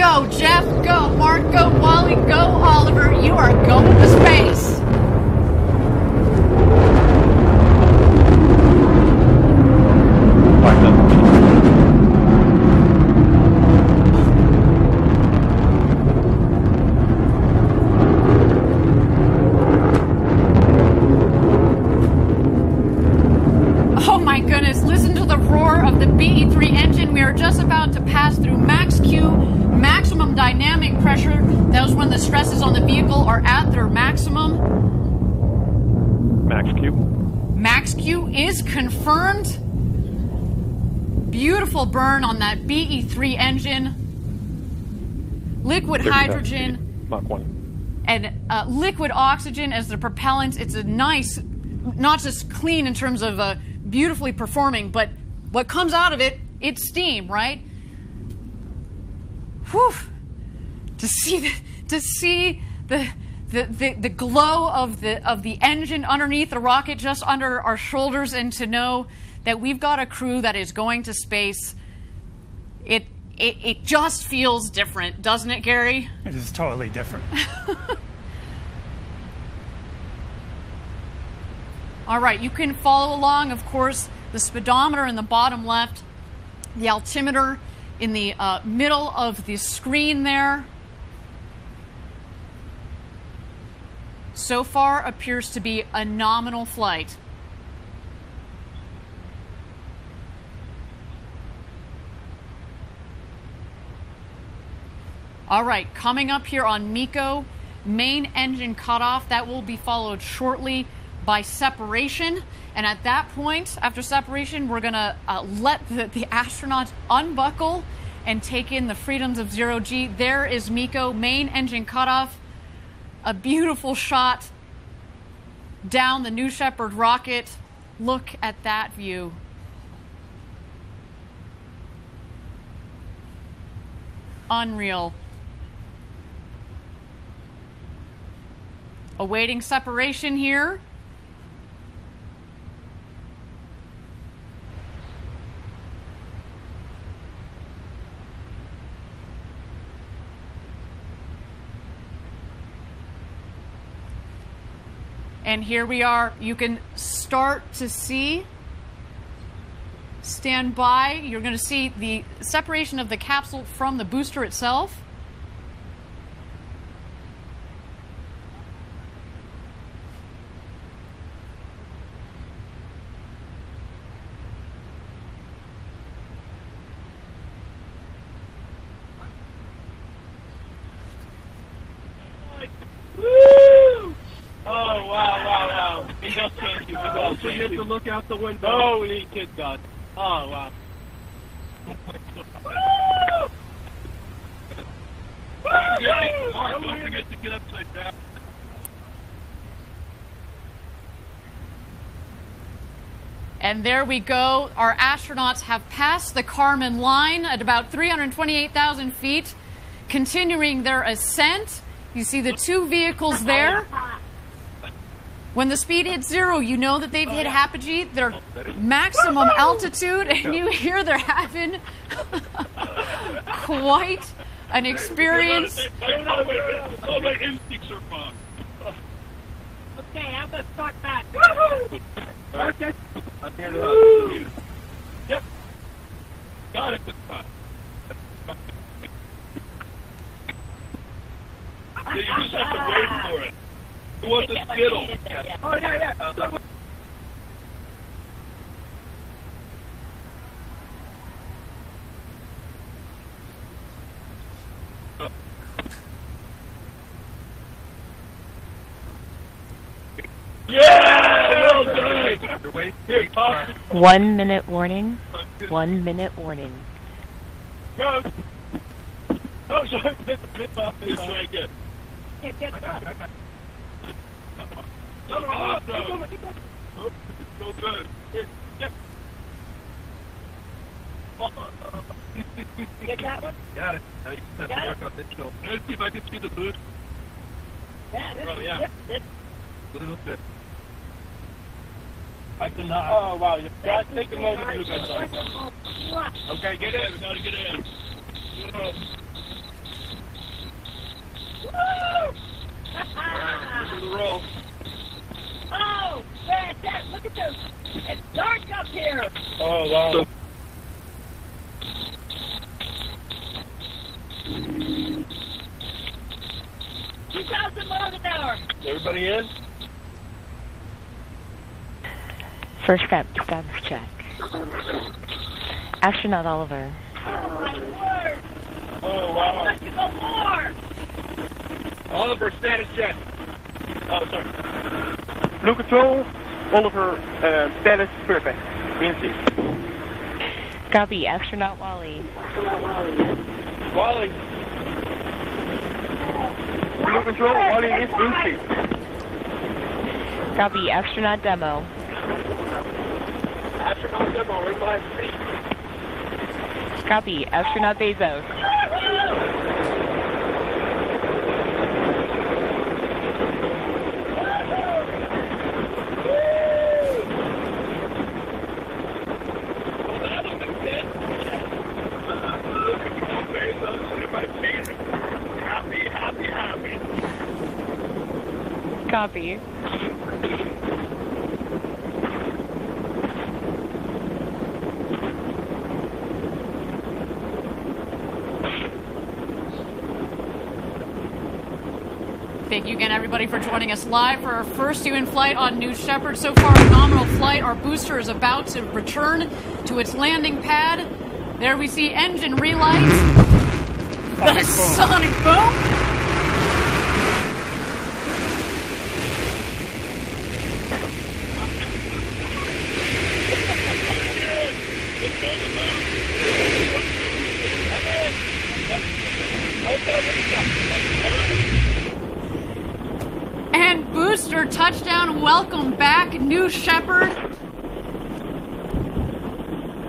Go, Jeff. Go, Mark. Go, Wally. Go, Oliver. You are going to space. Oh my goodness, listen to the roar of the BE-3 engine. We are just about to pass through max Q, maximum dynamic pressure. That is when the stresses on the vehicle are at their maximum. Max Q. Max Q is confirmed. Beautiful burn on that BE-3 engine. Liquid hydrogen. Mach 1. And liquid oxygen as the propellant. It's a nice, not just clean in terms of beautifully performing, but what comes out of it, it's steam, right? Whew! To see the glow of the engine underneath the rocket, just under our shoulders, and to know that we've got a crew that is going to space, it just feels different, doesn't it, Gary? It is totally different. All right, you can follow along, of course, the speedometer in the bottom left, the altimeter in the middle of the screen there. So far appears to be a nominal flight. All right, coming up here on MECO, main engine cutoff. That will be followed shortly by separation, and at that point, after separation, we're going to let the astronauts unbuckle and take in the freedoms of zero-G. There is MECO, main engine cutoff. A beautiful shot down the New Shepard rocket. Look at that view. Unreal. Awaiting separation here. And here we are. You can start to see, stand by. You're going to see the separation of the capsule from the booster itself. So you have to look out the window. Holy kid God. Oh, wow. Don't forget to get upside down. And there we go. Our astronauts have passed the Kármán line at about 328,000 feet, continuing their ascent. You see the two vehicles there. When the speed hits zero, you know that they've hit apogee, their maximum altitude, and you hear they're having quite an experience. All my instincts are fun. Okay, how about start back? Okay. Yep. Got it this time. Yeah, you just have to wait for it. Who wants the Skittle? Oh, yeah. Yeah! Well done! Here, talk. 1 minute warning. 1 minute warning. Go! Oh, sorry. Let's try again. Awesome. So good. Yep. Get that one? Got it. Now you can set the work on this show. Let's see if I can see the boost. Yeah, this. A little bit. I cannot. Oh, wow. You got to take a moment to do that. Okay, get in. We got to get in. To the roll. Oh, fantastic. Look at this. It's dark up here. Oh, wow. 2,000 miles an hour. Everybody in? First step, status check. Astronaut Oliver. Oh, my word. Oh, wow. Let's go more. Oliver, status check. Oh, sorry. Blue Control, Oliver, status perfect. In seat. Copy, astronaut Wally. Wally. Blue Control, Wally is in seat. Copy, astronaut Demo. Astronaut demo, right by seat. Copy, astronaut Bezos. Copy. Thank you again, everybody, for joining us live for our first human flight on New Shepard. So far, a nominal flight. Our booster is about to return to its landing pad. There we see engine relights. The sonic boom. And booster touchdown. Welcome back, New Shepard.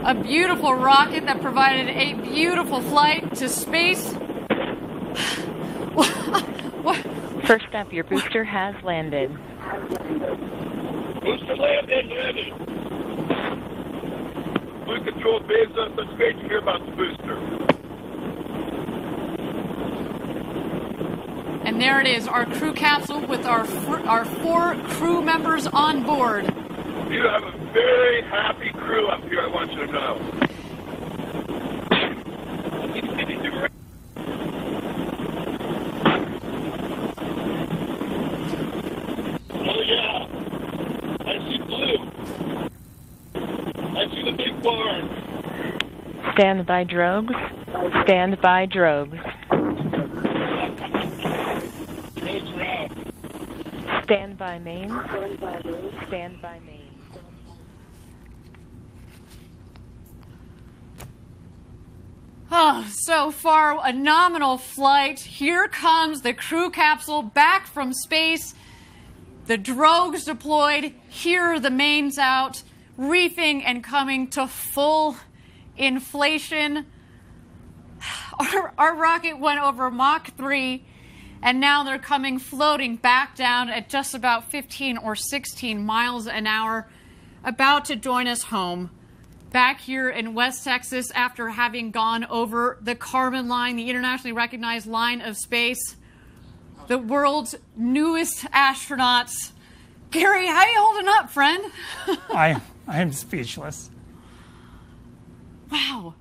A beautiful rocket that provided a beautiful flight to space. First step, your booster has landed. Booster landed. Blue Control, Bezos, that's great to hear about the booster. And there it is, our crew capsule with our 4 crew members on board. You have a very happy crew up here, I want you to know. Oh, yeah. I see blue. I see the big barn. Stand by drogues. Stand by drogues. Stand by main. Stand by main. Oh, so far, a nominal flight. Here comes the crew capsule back from space. The drogues deployed. Here are the mains out, reefing and coming to full inflation. Our rocket went over Mach 3, and now they're coming floating back down at just about 15 or 16 miles an hour, about to join us home. Back here in West Texas after having gone over the Kármán line, the internationally recognized line of space. The world's newest astronauts. Gary, how you holding up, friend? I am speechless. Wow.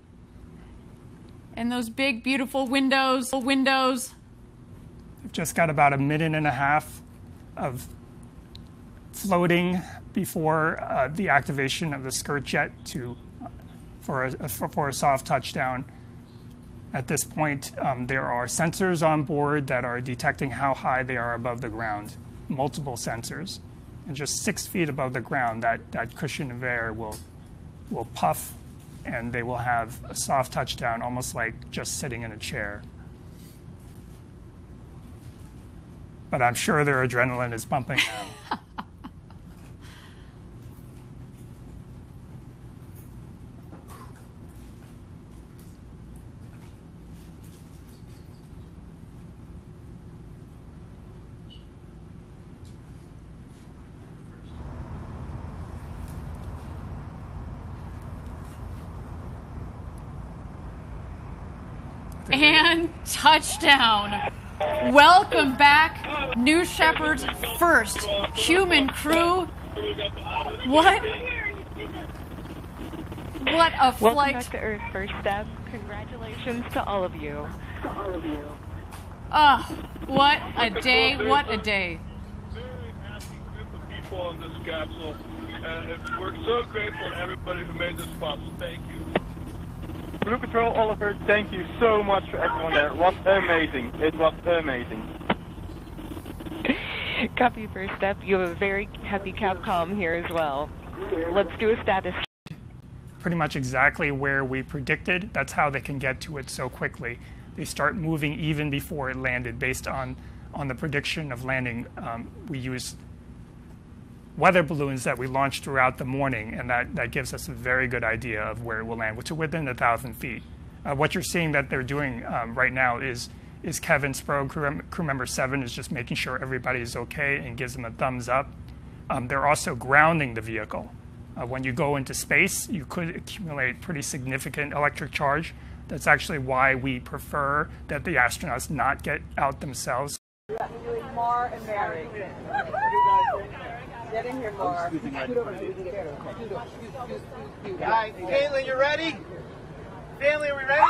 And those big, beautiful windows. I've just got about a minute and a half of floating before the activation of the skirt jet for a soft touchdown. At this point, there are sensors on board that are detecting how high they are above the ground, multiple sensors. And just 6 feet above the ground, that cushion of air will puff, and they will have a soft touchdown, almost like just sitting in a chair. But I'm sure their adrenaline is pumping now. And touchdown. Welcome back, New Shepard's first human crew. What a flight. Welcome back to Earth, first step. Congratulations to all of you. What a day, what a day. Very happy group of people on this capsule. And we're so grateful to everybody who made this possible. Thank you. Blue Control, Oliver, thank you so much for everyone there. It was amazing. It was amazing. Copy, first step. You have a very happy Capcom here as well. Let's do a status. Pretty much exactly where we predicted. That's how they can get to it so quickly. They start moving even before it landed based on the prediction of landing. We use weather balloons that we launched throughout the morning, and that gives us a very good idea of where it will land, which is within 1,000 feet. What you're seeing that they're doing right now is Kevin Sprogue, crew member 7, is just making sure everybody is okay and gives them a thumbs up. They're also grounding the vehicle. When you go into space, you could accumulate pretty significant electric charge. That's actually why we prefer that the astronauts not get out themselves. More and Mary. Get in here, Mar. All right, Caitlin, you ready? Family, are we ready?